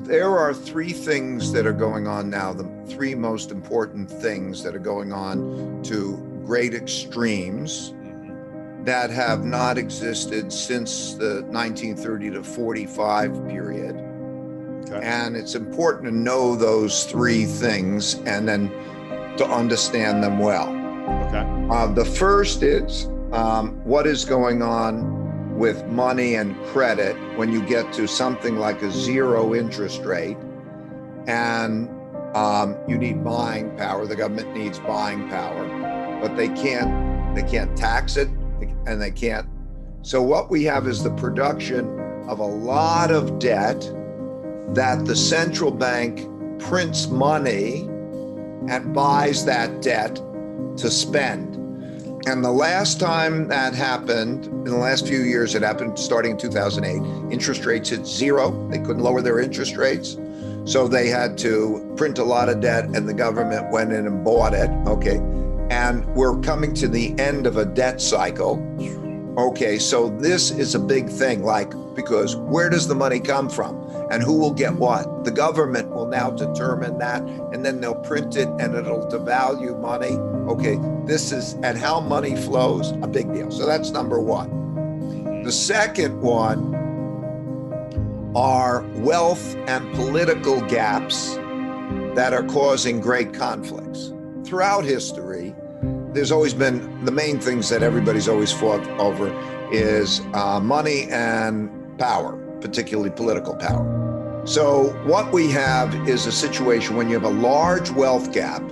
There are three things that are going on now, the three most important things that are going on to great extremes that have not existed since the 1930 to 45 period. Okay. And it's important to know those three things and then to understand them well. Okay. The first is what is going on with money and credit when you get to something like a zero interest rate, and you need buying power. The government needs buying power, but they can't tax it, and they can't. So what we have is the production of a lot of debt that the central bank prints money and buys that debt to spend. And the last time that happened, in the last few years, it happened starting in 2008. Interest rates hit zero. They couldn't lower their interest rates. So they had to print a lot of debt, and the government went in and bought it. Okay. And we're coming to the end of a debt cycle. Okay. So this is a big thing, because where does the money come from? And who will get what? The government will now determine that, and then they'll print it and it'll devalue money. Okay, and how money flows, a big deal. So that's number one. The second one are wealth and political gaps that are causing great conflicts. Throughout history, there's always been, the main things that everybody's always fought over is money and power, particularly political power. So what we have is a situation when you have a large wealth gap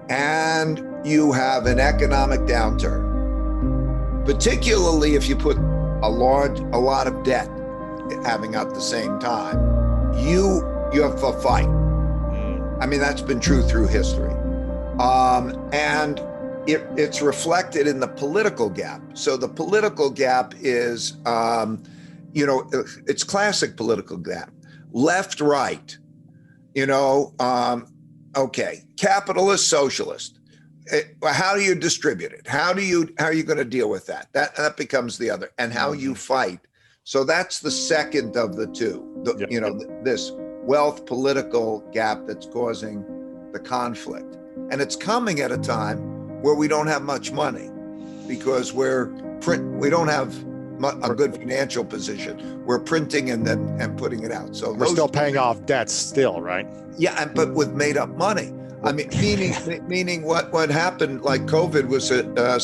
and you have an economic downturn, particularly if you put a lot of debt having at the same time, you have a fight. I mean, that's been true through history. And it's reflected in the political gap. So the political gap is, it's classic political gap, left, right, okay, capitalist, socialist. How do you distribute it? How are you going to deal with that? That becomes the other, and how you fight. So that's the second of the two, this wealth political gap that's causing the conflict. And it's coming at a time where we don't have much money because we don't have a good financial position. We're printing and putting it out. So we're still paying off debts still, right? Yeah, but with made up money. I mean, meaning what happened, like COVID was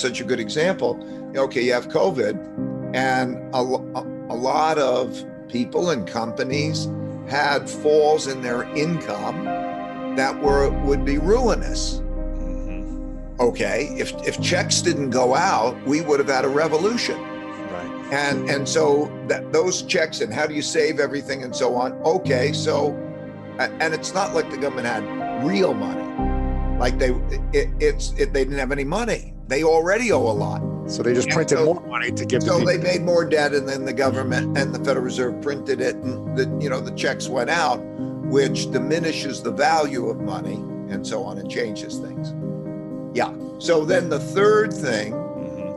such a good example. Okay, you have COVID, and a lot of people and companies had falls in their income that would be ruinous. Okay, if checks didn't go out, we would have had a revolution. Right. And so those checks, and how do you save everything and so on? Okay, so, and it's not like the government had real money. Like they didn't have any money. They already owe a lot. So they just printed more money to give. So they made more debt, and then the government and the Federal Reserve printed it, and the checks went out, which diminishes the value of money and so on, and changes things. Yeah. So then the third thing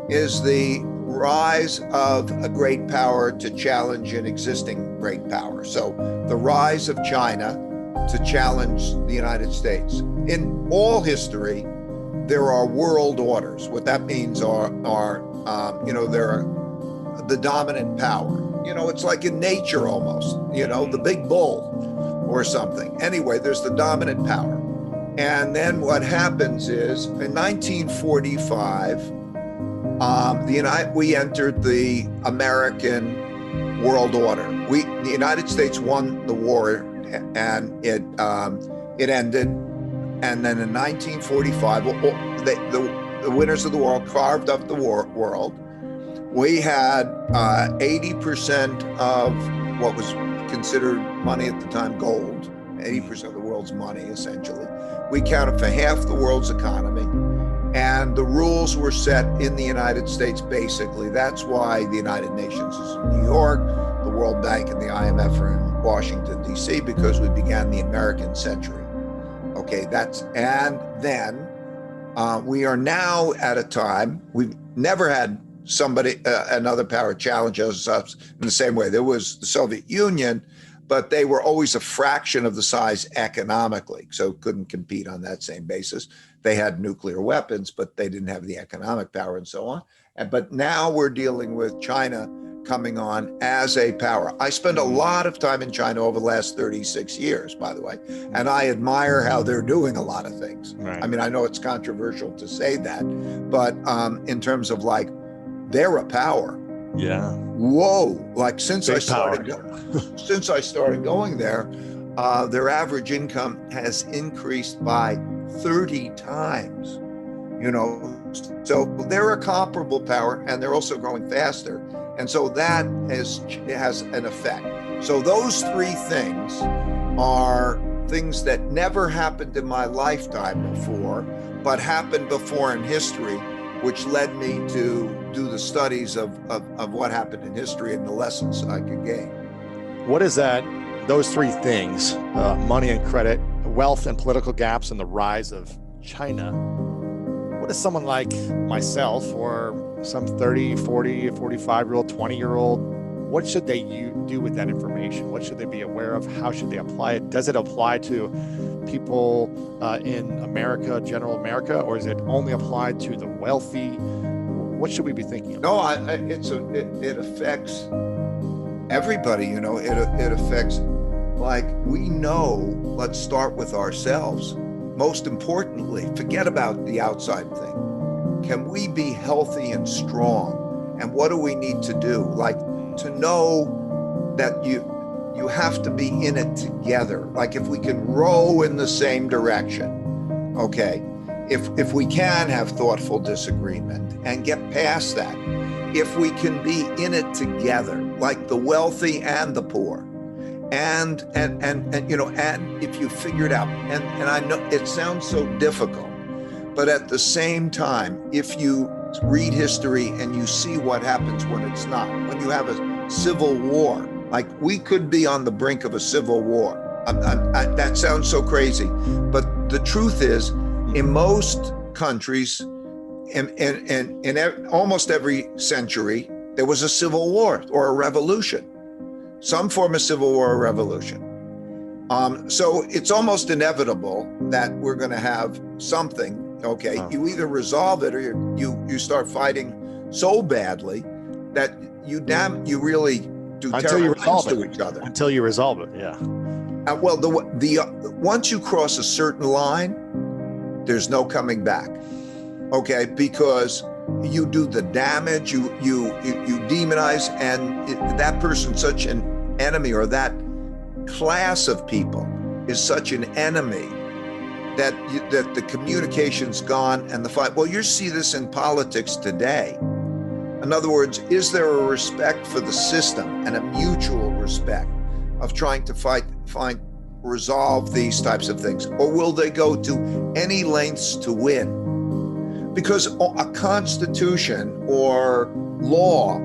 is the rise of a great power to challenge an existing great power. So the rise of China to challenge the United States. In all history, there are world orders. What that means are they're the dominant power. It's like in nature almost, the big bull or something. Anyway, there's the dominant power. And then what happens is in 1945, we entered the American world order. The United States won the war, and it ended. And then in 1945, the winners of the war carved up the world. We had 80% of what was considered money at the time, gold, 80% of the world's money, essentially. We counted for half the world's economy, and the rules were set in the United States, basically. That's why the United Nations is in New York, the World Bank and the IMF are in Washington, D.C., because we began the American century. Okay, and then we are now at a time, we've never had another power challenge us in the same way. There was the Soviet Union, but they were always a fraction of the size economically, so couldn't compete on that same basis. They had nuclear weapons, but they didn't have the economic power and so on. But now we're dealing with China coming on as a power. I spent a lot of time in China over the last 36 years, by the way, and I admire how they're doing a lot of things. Right. I mean, I know it's controversial to say that, but in terms of like, they're a power. Yeah. Whoa! Like since Big I started going there, their average income has increased by 30 times. You know, so they're a comparable power, and they're also growing faster, and so that has an effect. So those three things are things that never happened in my lifetime before, but happened before in history, which led me to do the studies of what happened in history and the lessons I could gain. What is that? Those three things, money and credit, wealth and political gaps, and the rise of China. What does someone like myself or some 30, 40, 45-year-old, 20-year-old, what should they do with that information? What should they be aware of? How should they apply it? Does it apply to people in America, general America, or is it only applied to the wealthy? What should we be thinking of? No, it affects everybody. You know, it affects, like, we know. Let's start with ourselves. Most importantly, forget about the outside thing. Can we be healthy and strong? And what do we need to do? Like, to know that you have to be in it together. Like, if we can row in the same direction, okay? If we can have thoughtful disagreement and get past that, if we can be in it together, like the wealthy and the poor, and you know, and if you figure it out, and I know it sounds so difficult, but at the same time, if you read history and you see what happens when it's not, when you have a civil war, like we could be on the brink of a civil war. That sounds so crazy, but the truth is, in most countries, in almost every century, there was a civil war or a revolution, some form of civil war or revolution. So it's almost inevitable that we're going to have something. Okay, you either resolve it or you start fighting so badly that you really do terrible things to each other. Until you resolve it, yeah. Well, once you cross a certain line, there's no coming back. Okay, because you do the damage, you demonize, and that person's such an enemy, or that class of people is such an enemy that the communication's gone and the fight. Well, you see this in politics today. In other words, is there a respect for the system and a mutual respect of trying to resolve these types of things? Or will they go to any lengths to win? Because a constitution or law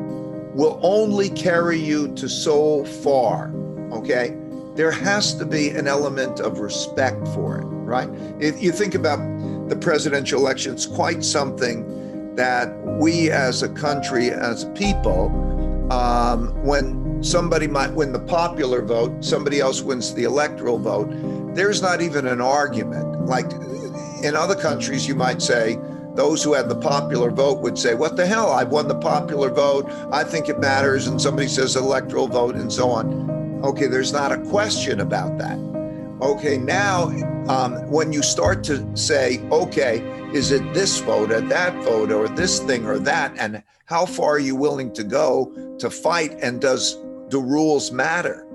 will only carry you to so far, okay? There has to be an element of respect for it, right? If you think about the presidential election, it's quite something that we as a country, as a people, when somebody might win the popular vote, somebody else wins the electoral vote, there's not even an argument. Like in other countries, you might say, those who had the popular vote would say, what the hell, I've won the popular vote, I think it matters, and somebody says electoral vote and so on. Okay, there's not a question about that. Okay, now when you start to say, okay, is it this vote or that vote or this thing or that, and how far are you willing to go to fight, and does the rules matter?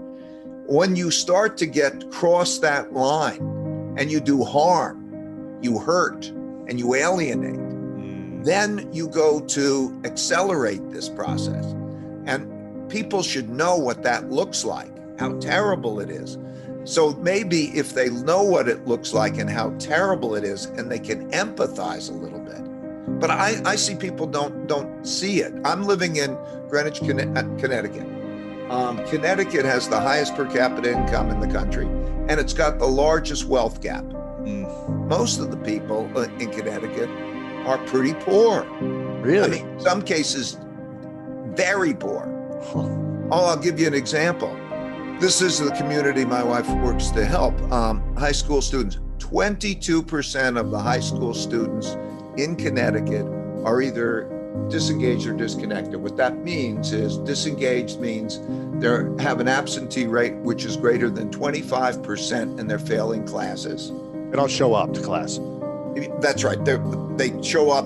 When you start to cross that line and you do harm, you hurt, and you alienate, then you go to accelerate this process. And people should know what that looks like, how terrible it is. So maybe if they know what it looks like and how terrible it is, and they can empathize a little bit. But I see people don't see it. I'm living in Greenwich, Connecticut. Connecticut has the highest per capita income in the country, and it's got the largest wealth gap. Most of the people in Connecticut are pretty poor. Really? I mean, in some cases, very poor. Oh, I'll give you an example. This is the community my wife works to help. High school students. 22% of the high school students in Connecticut are either disengaged or disconnected. What that means is disengaged means they have an absentee rate which is greater than 25% and they're failing classes. They don't show up to class. That's right. They show up,